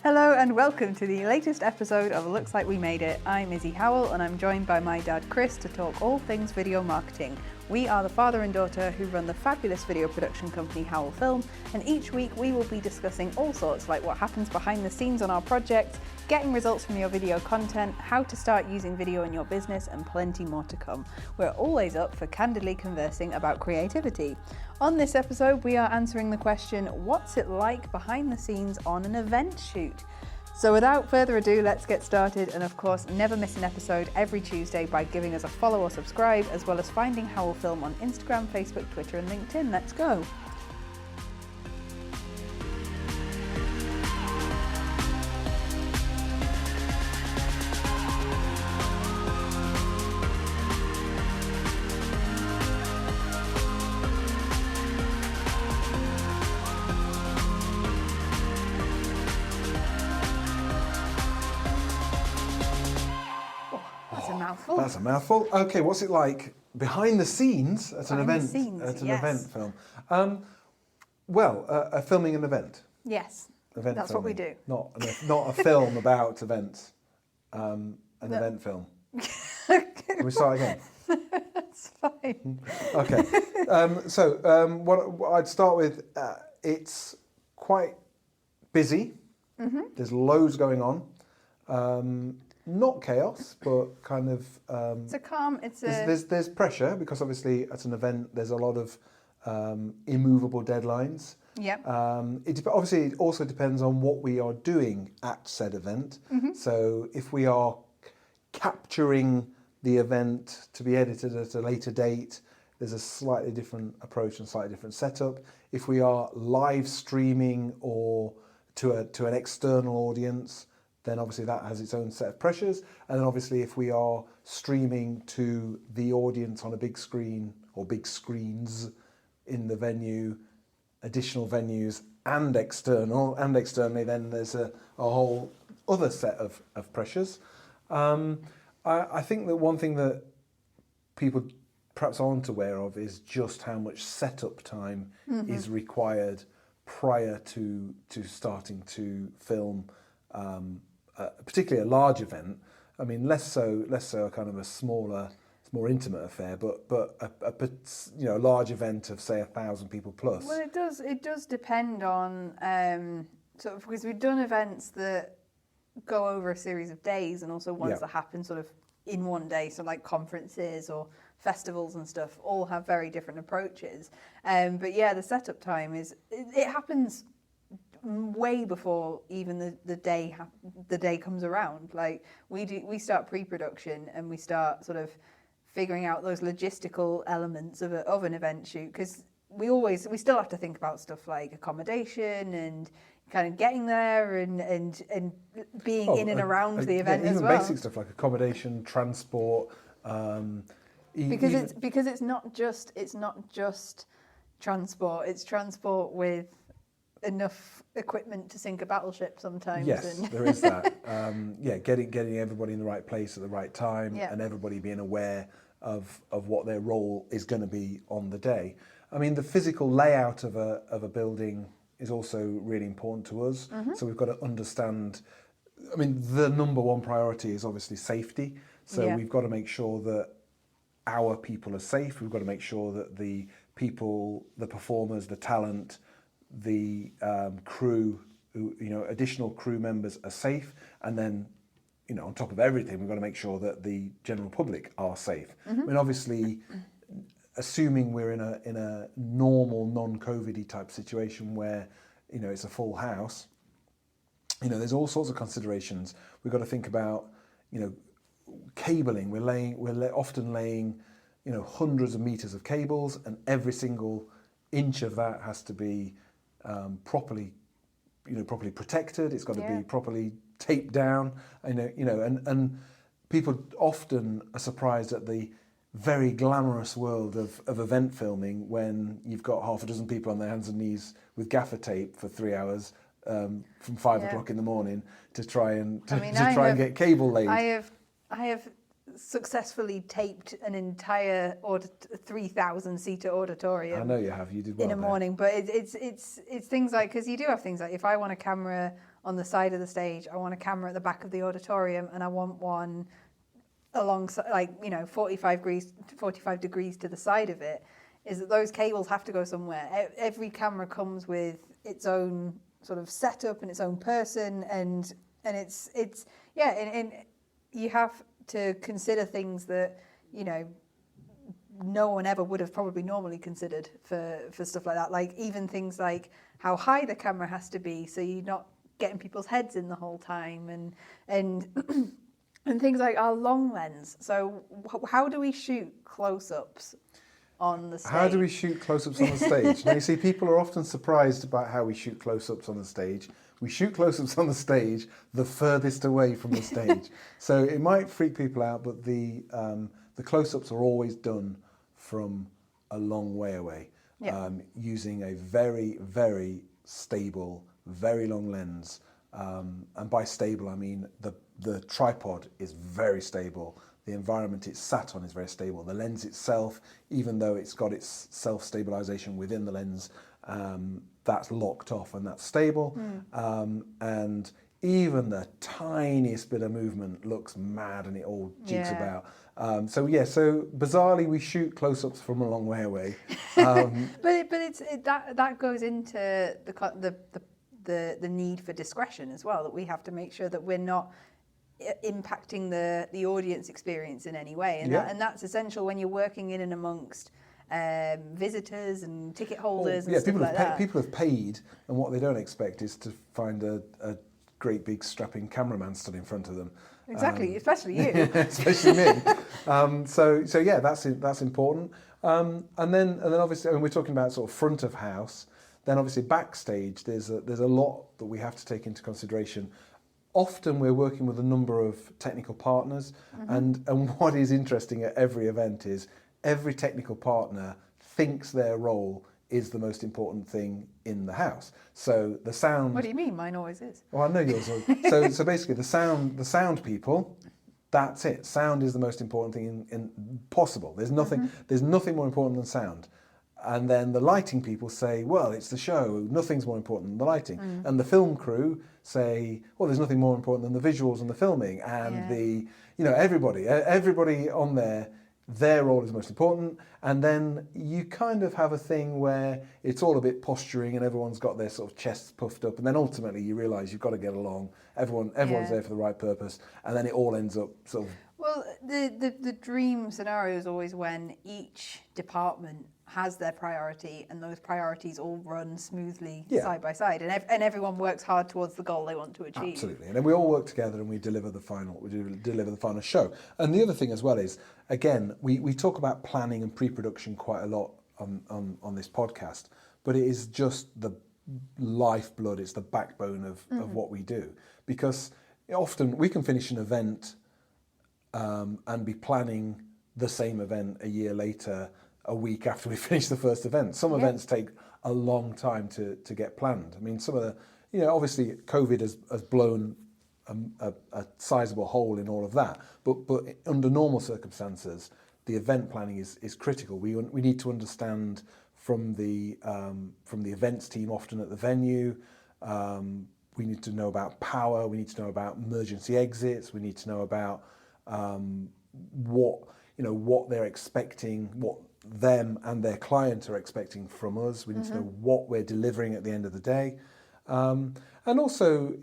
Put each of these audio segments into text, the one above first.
Hello and welcome to the latest episode of Looks Like We Made It. I'm Issy Howell and I'm joined by my dad Chris to talk all things video marketing. We are the father and daughter who run the fabulous video production company Howell Film, and each week we will be discussing all sorts like what happens behind the scenes on our projects, getting results from your video content, how to start using video in your business, and plenty more to come. We're always up for candidly conversing about creativity. On this episode, we are answering the question, what's it like behind the scenes on an event shoot? So without further ado, let's get started, and of course, never miss an episode every Tuesday by giving us a follow or subscribe, as well as finding Howell Film on Instagram, Facebook, Twitter, and LinkedIn. Let's go. That's a mouthful. Okay, what's it like behind the scenes at an event? Event film. Filming an event. Yes, event that's filming. What we do. Not a film about events. Event film. Can we start again? That's fine. Okay. What I'd start with, it's quite busy. Mm-hmm. There's loads going on. Not chaos, but kind of. It's a calm. There's pressure because obviously at an event there's a lot of immovable deadlines. Yep. Obviously it also depends on what we are doing at said event. Mm-hmm. So if we are capturing the event to be edited at a later date, there's a slightly different approach and slightly different setup. If we are live streaming or to an external audience, then obviously that has its own set of pressures. And then obviously if we are streaming to the audience on a big screen or big screens in the venue, additional venues and externally, then there's a whole other set of pressures. I think that one thing that people perhaps aren't aware of is just how much setup time is required prior to starting to film particularly a large event. I mean, less so a kind of a smaller, more intimate affair, but a large event of say 1,000 people plus. Well, it does depend on because we've done events that go over a series of days, and also ones that happen sort of in one day. So like conferences or festivals and stuff all have very different approaches. But yeah, the setup time it happens way before even the day comes around. Like we start pre-production and we start sort of figuring out those logistical elements of an event shoot, because we still have to think about stuff like accommodation and kind of getting there and being in and around the event as well. Even basic stuff like accommodation, transport. Because it's not just transport. It's transport with enough equipment to sink a battleship sometimes. Yes, there is that. Getting everybody in the right place at the right time, and everybody being aware of what their role is going to be on the day. I mean, the physical layout of a building is also really important to us. Mm-hmm. So we've got to understand. I mean, the number one priority is obviously safety. So we've got to make sure that our people are safe. We've got to make sure that the people, the performers, the talent, the crew, additional crew members are safe, and then, on top of everything, we've got to make sure that the general public are safe. Mm-hmm. I mean, obviously, assuming we're in a normal, non-COVID-y type situation where, it's a full house, there's all sorts of considerations. We've got to think about, cabling. We're often laying, hundreds of meters of cables, and every single inch of that has to be properly protected. It's got to be properly taped down. And people often are surprised at the very glamorous world of event filming when you've got half a dozen people on their hands and knees with gaffer tape for 3 hours from 5 o'clock in the morning to try and get cable laid. I have successfully taped an entire 3,000-seater auditorium. I know you have. You did well in a morning, but it's things like, because you do have things like, if I want a camera on the side of the stage. I want a camera at the back of the auditorium, and I want one alongside, 45 degrees to the side of it. Is that those cables have to go somewhere. Every camera comes with its own sort of setup and its own person, and it's and you have to consider things that no one ever would have probably normally considered for stuff like that. Like even things like how high the camera has to be, so you're not getting people's heads in the whole time, and and things like our long lens. So how do we shoot close-ups on the stage? How do we shoot close-ups on the stage? Now you see, people are often surprised about how we shoot close-ups on the stage. We shoot close-ups on the stage the furthest away from the stage. So it might freak people out, but the close-ups are always done from a long way away, using a very, very stable, very long lens. And by stable, I mean the tripod is very stable. The environment it's sat on is very stable. The lens itself, even though it's got its self-stabilization within the lens, that's locked off and that's stable. And even the tiniest bit of movement looks mad and it all jigs about. So bizarrely we shoot close-ups from a long way away. But that goes into the need for discretion as well, that we have to make sure that we're not impacting the audience experience in any way, and that's essential when you're working in and amongst visitors and ticket holders and stuff like that. People have paid, and what they don't expect is to find a great big strapping cameraman stood in front of them. Exactly, especially you. Especially me. So yeah, that's important. And then obviously, when we're talking about sort of front of house, then obviously backstage, there's a lot that we have to take into consideration. Often we're working with a number of technical partners, and what is interesting at every event is every technical partner thinks their role is the most important thing in the house. So the sound. What do you mean? Mine always is. Well, I know yours. So basically, the sound people. That's it. Sound is the most important thing in possible. There's nothing more important than sound. And then the lighting people say, well, it's the show. Nothing's more important than the lighting. And the film crew say, well, there's nothing more important than the visuals and the filming. And everybody on there, their role is most important. And then you kind of have a thing where it's all a bit posturing and everyone's got their sort of chests puffed up. And then ultimately you realise you've got to get along. Everyone's there for the right purpose. And then it all ends up sort of... Well, the dream scenario is always when each department has their priority and those priorities all run smoothly side by side, and everyone works hard towards the goal they want to achieve. Absolutely, and then we all work together and we deliver the final show. And the other thing as well is, again, we talk about planning and pre-production quite a lot on this podcast, but it is just the lifeblood, it's the backbone of what we do, because often we can finish an event and be planning the same event a year later, a week after we finish the first event. Some events take a long time to get planned. I mean, some of the, obviously COVID has blown a sizable hole in all of that, but under normal circumstances, the event planning is critical. We need to understand from the events team often at the venue. We need to know about power. We need to know about emergency exits. We need to know about what they're expecting, what them and their clients are expecting from us. We need to know what we're delivering at the end of the day, and also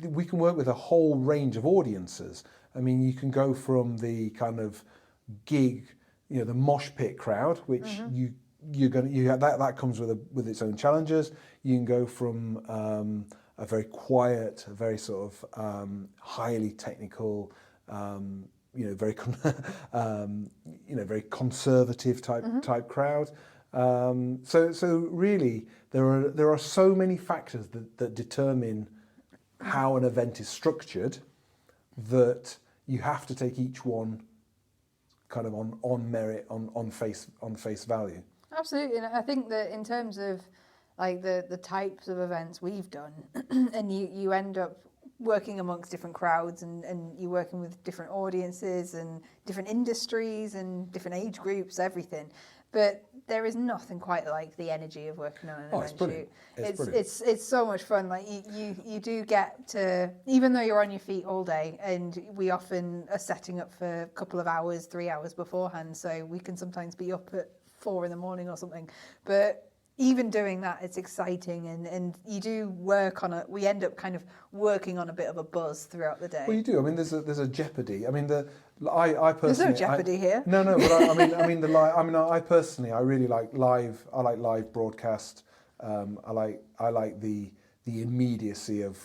we can work with a whole range of audiences. I mean, you can go from the kind of gig, the mosh pit crowd, which that comes with its own challenges. You can go from a very quiet, a very sort of highly technical, very conservative type crowd. So really, there are so many factors that determine how an event is structured, that you have to take each one kind of on merit, on face value. Absolutely, and I think that in terms of like the types of events we've done, and you end up working amongst different crowds, and you're working with different audiences and different industries and different age groups, everything. But there is nothing quite like the energy of working on an event shoot. It's so much fun. Like you do get to, even though you're on your feet all day, and we often are setting up for a couple of hours, 3 hours beforehand, so we can sometimes be up at 4 a.m. or something. But even doing that, it's exciting, and you do work on it. We end up kind of working on a bit of a buzz throughout the day. Well, you do. I mean, there's a jeopardy. I mean, I personally. There's no jeopardy here. No, but I personally, I really like live. I like live broadcast. I like the immediacy of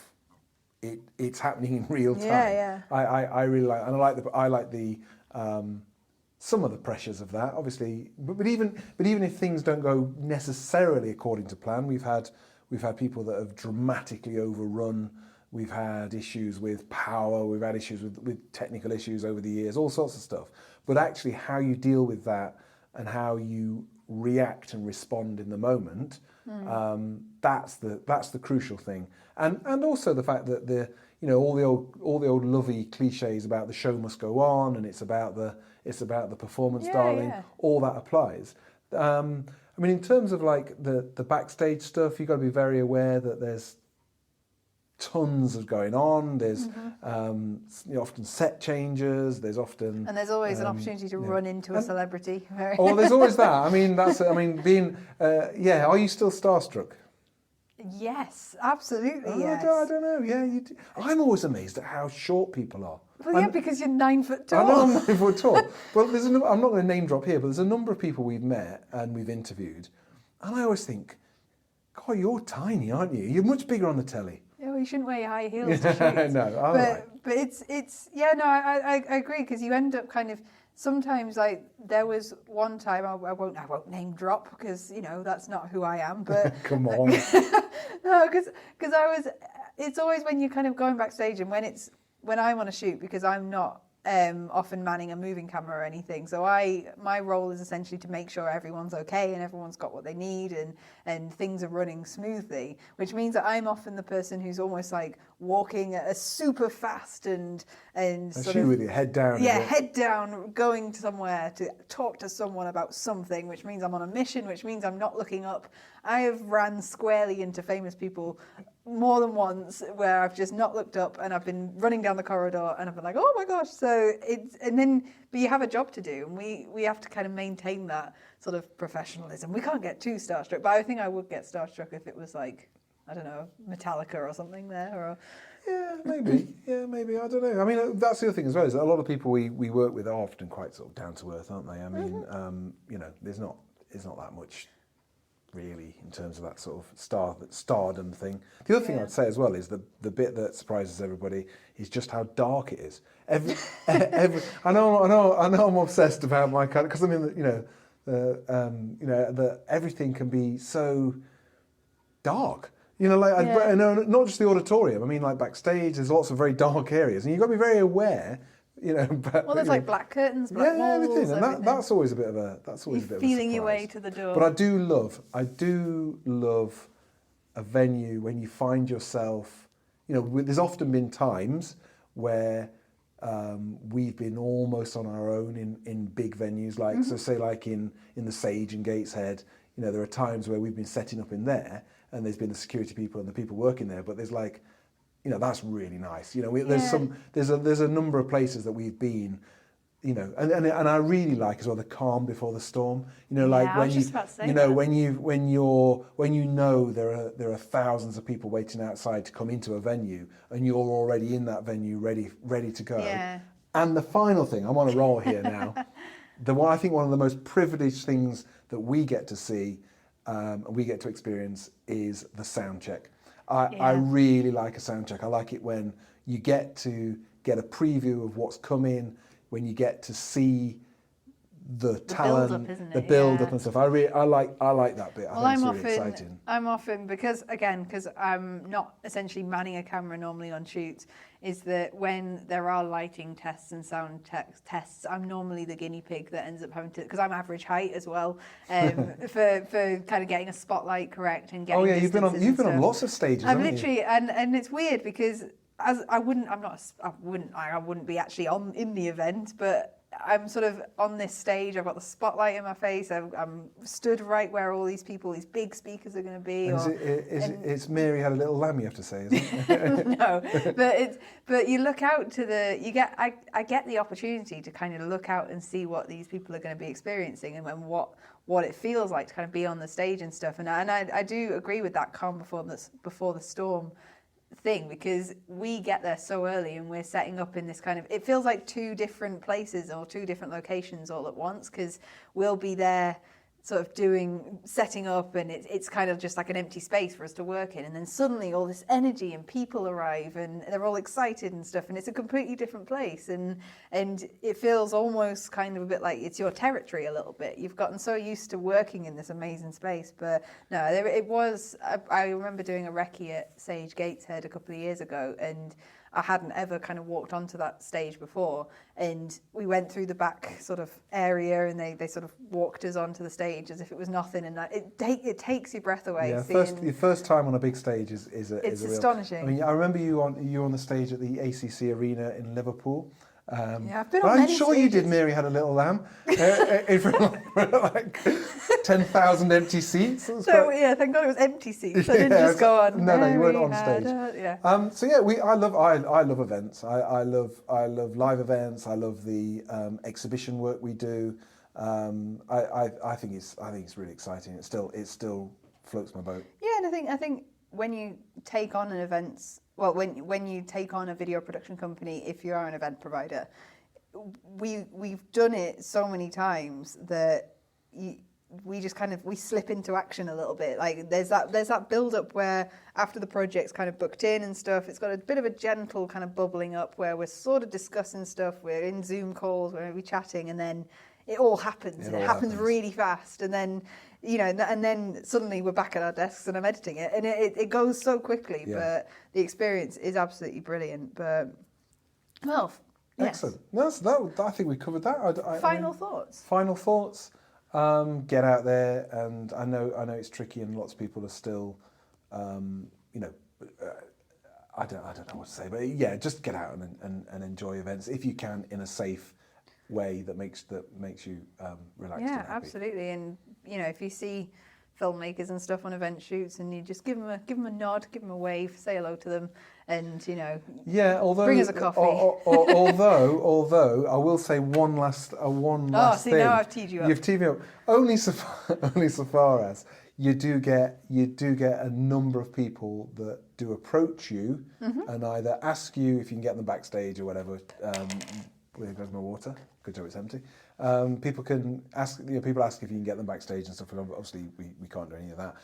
it. It's happening in real time. Yeah. I really like, and I like the some of the pressures of that, obviously. But even if things don't go necessarily according to plan, we've had people that have dramatically overrun. We've had issues with power. We've had issues with technical issues over the years, all sorts of stuff. But actually, how you deal with that and how you react and respond in the moment, that's the crucial thing. And also the fact that all the old lovey cliches about the show must go on and it's about the performance, darling. Yeah. All that applies. I mean, in terms of like the backstage stuff, you've got to be very aware that there's tons of going on. There's often set changes. There's often and there's always an opportunity to run into a celebrity. Oh, there's always that. I mean, being are you still starstruck? Yes, absolutely. Yes. I don't know. Yeah, you do. I'm always amazed at how short people are. Well, because you're 9 foot tall. I know I'm 9 foot tall. Well, I'm not going to name drop here, but there's a number of people we've met and we've interviewed, and I always think, God, you're tiny, aren't you? You're much bigger on the telly. Oh, you shouldn't wear your high heels to shoot. No, but it's I agree, because you end up kind of sometimes, like, there was one time I won't name drop because that's not who I am, but come on. No, because it's always when you're kind of going backstage and when I'm on a shoot, because I'm not often manning a moving camera or anything. So my role is essentially to make sure everyone's okay and everyone's got what they need and things are running smoothly, which means that I'm often the person who's almost like walking at a super fast and sort of with your head down. Yeah, head down, going somewhere to talk to someone about something, which means I'm on a mission, which means I'm not looking up. I have ran squarely into famous people more than once where I've just not looked up and I've been running down the corridor and I've been like, oh my gosh. So but you have a job to do, and we have to kind of maintain that sort of professionalism. We can't get too starstruck, but I think I would get starstruck if it was like, I don't know, Metallica or something there. Or Yeah, maybe. I don't know. I mean, that's the other thing as well, is that a lot of people we work with are often quite sort of down to earth, aren't they? I mean, there's not that much really in terms of that sort of stardom thing. The other thing I'd say as well is the bit that surprises everybody is just how dark it is. Every I know I'm obsessed about my kind, because I mean, that everything can be so dark. Not just the auditorium. I mean, like backstage, there's lots of very dark areas, and you've got to be very aware. There's like black curtains, black walls, everything, and that's always a bit of a feeling your way to the door. But I do love a venue when you find yourself. There's often been times where we've been almost on our own in big venues, like so say like in the Sage and Gateshead. There are times where we've been setting up in there, and there's been the security people and the people working there, but there's like, that's really nice. There's a number of places that we've been, and I really like as well the calm before the storm. Like when there are thousands of people waiting outside to come into a venue, and you're already in that venue, ready to go. Yeah. And the final thing, I'm on a roll here now. I think one of the most privileged things that we get to see, we get to experience, is the sound check. I really like a sound check. I like it when you get to get a preview of what's coming, when you get to see the talent, the build-up and stuff. I like that bit. I think it's really exciting. I'm often, because I'm not essentially manning a camera normally on shoots, is that when there are lighting tests and sound tests, I'm normally the guinea pig that ends up having to, because I'm average height as well, for kind of getting a spotlight correct and getting. Oh yeah, you've been on lots of stages. I've literally, and it's weird because I wouldn't be actually in the event, but I'm sort of on this stage. I've got the spotlight in my face. I'm stood right where all these people, these big speakers are going to be. It's Mary had a little lamb, you have to say, isn't it? No, but you look out to I get the opportunity to kind of look out and see what these people are going to be experiencing and what it feels like to kind of be on the stage and stuff. And I do agree with that calm before the storm thing, because we get there so early and we're setting up in this kind of, it feels like two different places or two different locations all at once, because we'll be there sort of setting up, and it's kind of just like an empty space for us to work in, and then suddenly all this energy and people arrive and they're all excited and stuff, and it's a completely different place, and it feels almost kind of a bit like it's your territory a little bit. You've gotten so used to working in this amazing space. But no, I remember doing a recce at Sage Gateshead a couple of years ago, and I hadn't ever kind of walked onto that stage before, and we went through the back sort of area, and they sort of walked us onto the stage as if it was nothing, and it takes your breath away. Yeah, your first time on a big stage is it's astonishing. I mean, I remember you on the stage at the ACC Arena in Liverpool. Yeah, I've been on many I'm sure stages. you did Mary Had a Little Lamb for like 10,000 empty seats. So yeah, thank God it was empty seats. I didn't just go on. No, you weren't on stage. Yeah. So yeah, I love events. I love live events. I love the exhibition work we do. I think it's really exciting. It still floats my boat. Yeah, and I think when you take on when you take on a video production company, if you are an event provider, we've done it so many times that we just kind of slip into action a little bit. Like there's that build up where after the project's kind of booked in and stuff, it's got a bit of a gentle kind of bubbling up where we're sort of discussing stuff, we're in Zoom calls, we're maybe chatting, and then it all happens. It happens really fast, and then and then suddenly we're back at our desks and I'm editing it, and it goes so quickly. Yeah. But the experience is absolutely brilliant. But well, excellent. Yes. No, I think we covered that. Final thoughts. Final thoughts. Get out there, and I know it's tricky, and lots of people are still, I don't know what to say, but yeah, just get out and enjoy events if you can in a safe way that makes you relaxed. Yeah, and happy. Absolutely. And if you see filmmakers and stuff on event shoots, and you just give them a nod, give them a wave, say hello to them, and bring us a coffee. Although I will say one last thing. Now I've teed you up. You've teed me up only so far as you do get a number of people that do approach you and either ask you if you can get them backstage or whatever. Where goes my water? Good job, it's empty. People can ask. People ask if you can get them backstage and stuff. And obviously, we can't do any of that.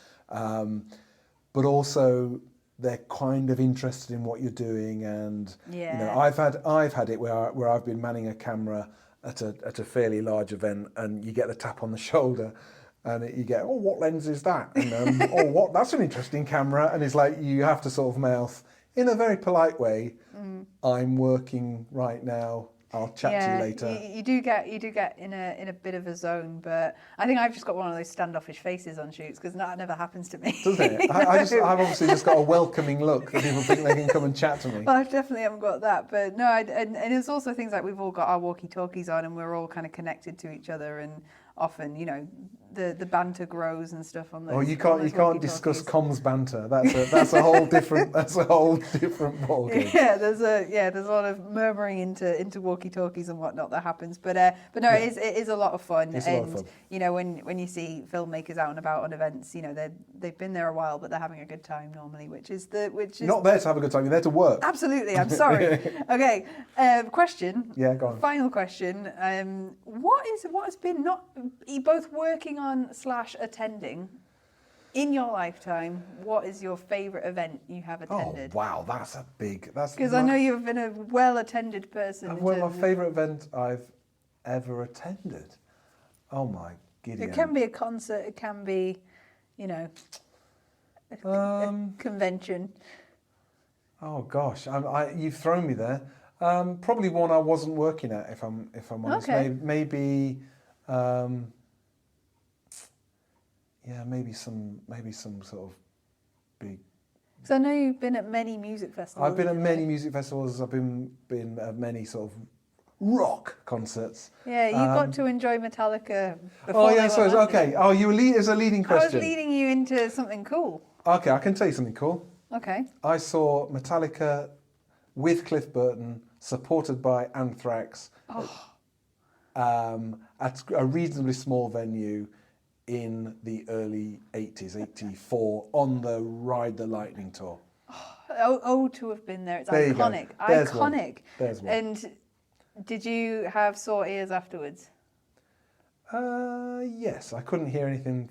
But also, they're kind of interested in what you're doing, and I've had it where I've been manning a camera at a fairly large event, and you get the tap on the shoulder, and you get, what lens is that? And that's an interesting camera, and it's like you have to sort of mouth in a very polite way, I'm working right now. I'll chat to you later. You do get in a bit of a zone, but I think I've just got one of those standoffish faces on shoots because that never happens to me. Doesn't it? I've obviously just got a welcoming look that people think they can come and chat to me. Well, I definitely haven't got that, but no, and it's also things like we've all got our walkie-talkies on and we're all kind of connected to each other, and often, the banter grows and stuff on those. Oh, you can't discuss comms banter. That's a whole different ballgame. Yeah, there's a lot of murmuring into walkie-talkies and whatnot that happens. But no, it is a lot of fun. It's a lot of fun. When you see filmmakers out and about on events, they've been there a while, but they're having a good time normally, which is You're not there to have a good time. You're there to work. Absolutely. I'm sorry. Okay. Question. Yeah, go on. Final question. What has been both working on / attending in your lifetime? What is your favourite event you have attended? Oh wow, that's because I know you've been a well-attended person. Well, my favourite event I've ever attended. Oh my Gideon. It can be a concert. It can be, a convention. Oh gosh, you've thrown me there. Probably one I wasn't working at, if I'm honest. Okay. Maybe some sort of big. Because I know you've been at many music festivals. I've been at many music festivals. I've been at many sort of rock concerts. Yeah, you got to enjoy Metallica Oh before yeah, they so went it's under. okay. Oh, is a leading I question. was leading you into something cool. Okay, I can tell you something cool. Okay. I saw Metallica with Cliff Burton, supported by Anthrax, at a reasonably small venue in the early 80s, 84, on the Ride the Lightning tour. To have been there. It's There you go. iconic. There's Iconic. one. There's one. And did you have sore ears afterwards? Yes, I couldn't hear anything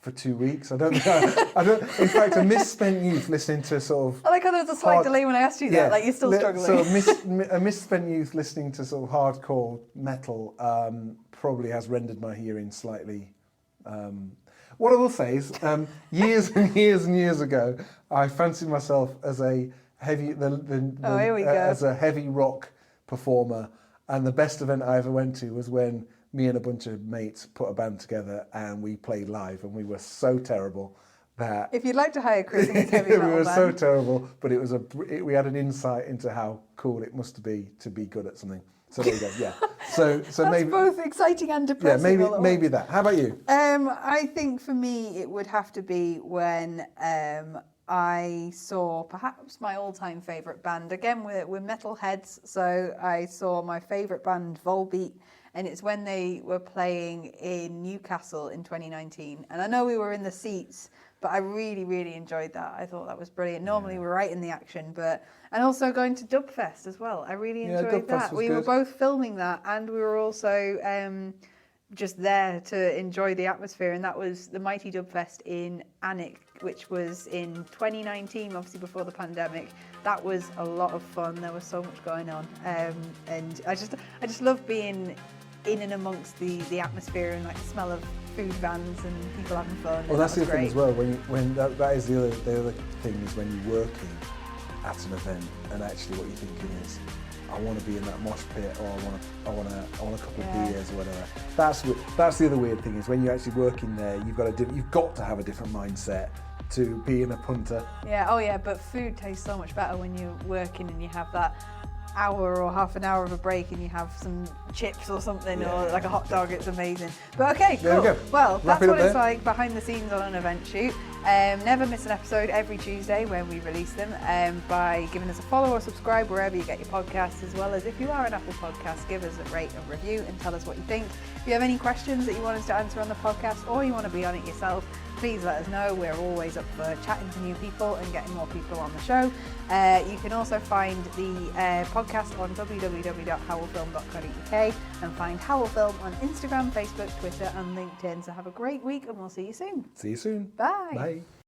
for 2 weeks. I don't. In fact, a misspent youth listening to sort of. I like how there was a slight delay when I asked you that. Like you're still struggling. So a misspent youth listening to sort of hardcore metal probably has rendered my hearing slightly. What I will say is, years and years and years ago, I fancied myself as a heavy as a heavy rock performer, and the best event I ever went to was when me and a bunch of mates put a band together and we played live, and we were so terrible that if you'd like to hire Chris in his heavy metal we were band. so terrible, but it was we had an insight into how cool it must be to be good at something. So there you go. Yeah. So That's maybe both exciting and depressing. yeah, maybe that. How about you? I think for me it would have to be when I saw perhaps my all-time favourite band. Again, we're metalheads, so I saw my favourite band, Volbeat, and it's when they were playing in Newcastle in 2019. And I know we were in the seats, but I really, really enjoyed that. I thought that was brilliant. Normally we're right in the action, and also going to Dubfest as well. I really enjoyed that. We were both filming that, and we were also just there to enjoy the atmosphere, and that was the Mighty Dubfest in Alnwick, which was in 2019, obviously before the pandemic. That was a lot of fun. There was so much going on, and I just love being in and amongst the atmosphere and like the smell of food vans and people having fun. Well, that's the other thing as well. When that is the other thing is when you're working at an event and actually what you're thinking is, I want to be in that mosh pit, or I want a couple of beers or whatever. That's the other weird thing is when you're actually working there, you've got to have a different mindset to being a punter. Yeah. Oh yeah. But food tastes so much better when you're working and you have that hour or half an hour of a break and you have some chips or something, or like a hot dog. It's amazing. But okay, cool. There we go. Well, that's what it's like behind the scenes on an event shoot. Never miss an episode every Tuesday when we release them, by giving us a follow or subscribe wherever you get your podcasts, as well as if you are an Apple Podcast, give us a rate and review and tell us what you think. If you have any questions that you want us to answer on the podcast, or you want to be on it yourself, please let us know. We're always up for chatting to new people and getting more people on the show. You can also find the podcast on www.howellfilm.co.uk and find Howell Film on Instagram, Facebook, Twitter and LinkedIn. So have a great week and we'll see you soon. See you soon. Bye. Bye.